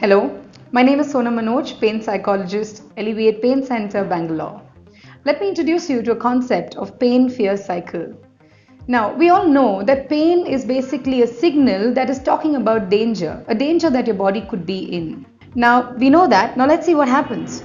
Hello, my name is Sona Manoj, pain psychologist, Alleviate Pain Center, Bangalore. Let me introduce you to a concept of pain fear cycle. Now, we all know that pain is basically a signal that is talking about danger, a danger that your body could be in. Now, we know that. Now, let's see what happens.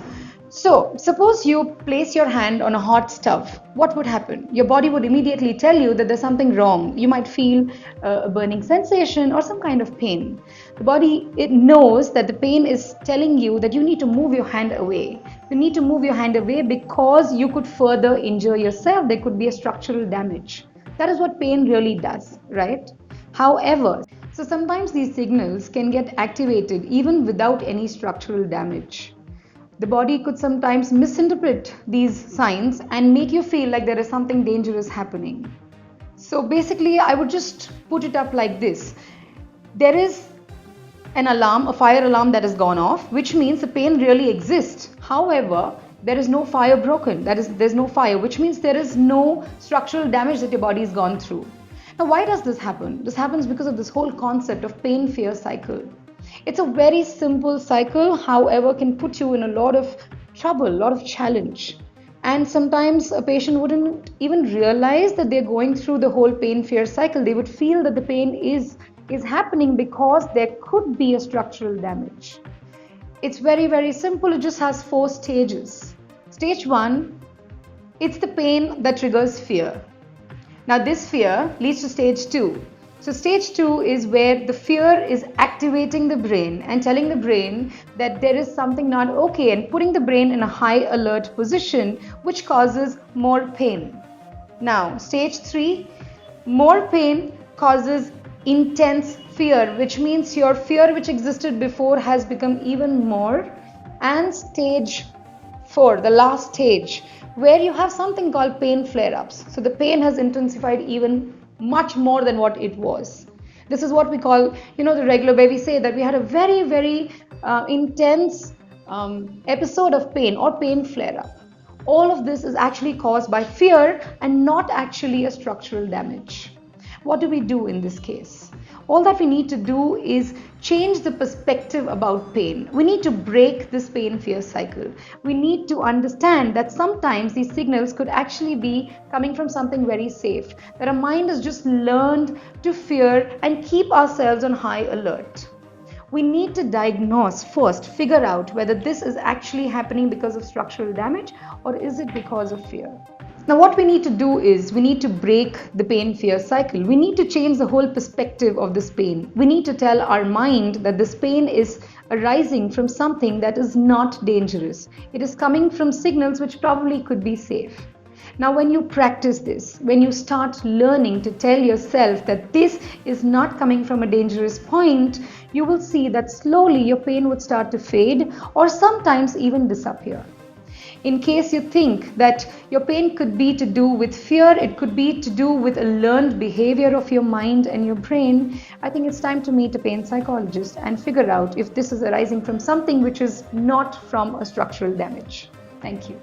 So, suppose you place your hand on a hot stove. What would happen? Your body would immediately tell you that there's something wrong. You might feel a burning sensation or some kind of pain. The body, it knows that the pain is telling you that you need to move your hand away. You need to move your hand away because you could further injure yourself. There could be a structural damage. That is what pain really does, right? However, so sometimes these signals can get activated even without any structural damage. The body could sometimes misinterpret these signs and make you feel like there is something dangerous happening. So basically, I would just put it up like this. There is an alarm, a fire alarm that has gone off, which means the pain really exists. However, there is no fire broken. That is, there's no fire, which means there is no structural damage that your body has gone through. Now, why does this happen? This happens because of this whole concept of pain fear cycle. It's a very simple cycle, however, can put you in a lot of trouble, a lot of challenge. And sometimes a patient wouldn't even realize that they're going through the whole pain fear cycle. They would feel that the pain is happening because there could be a structural damage. It's very, very simple. It just has 4 stages. Stage 1, it's the pain that triggers fear. Now this fear leads to stage 2. So stage 2 is where the fear is activating the brain and telling the brain that there is something not okay and putting the brain in a high alert position, which causes more pain. Now stage 3, more pain causes intense fear, which means your fear which existed before has become even more. And stage 4, the last stage, where you have something called pain flare-ups. So the pain has intensified even much more than what it was. This is what we call, the regular way we say that we had a very, very intense episode of pain or pain flare-up. All of this is actually caused by fear and not actually a structural damage. What do we do in this case? All that we need to do is change the perspective about pain. We need to break this pain fear cycle. We need to understand that sometimes these signals could actually be coming from something very safe, that our mind has just learned to fear and keep ourselves on high alert. We need to diagnose first, figure out whether this is actually happening because of structural damage or is it because of fear. Now what we need to do is we need to break the pain fear cycle. We need to change the whole perspective of this pain. We need to tell our mind that this pain is arising from something that is not dangerous. It is coming from signals which probably could be safe. Now when you practice this, when you start learning to tell yourself that this is not coming from a dangerous point, you will see that slowly your pain would start to fade or sometimes even disappear. In case you think that your pain could be to do with fear, it could be to do with a learned behavior of your mind and your brain, I think it's time to meet a pain psychologist and figure out if this is arising from something which is not from a structural damage. Thank you.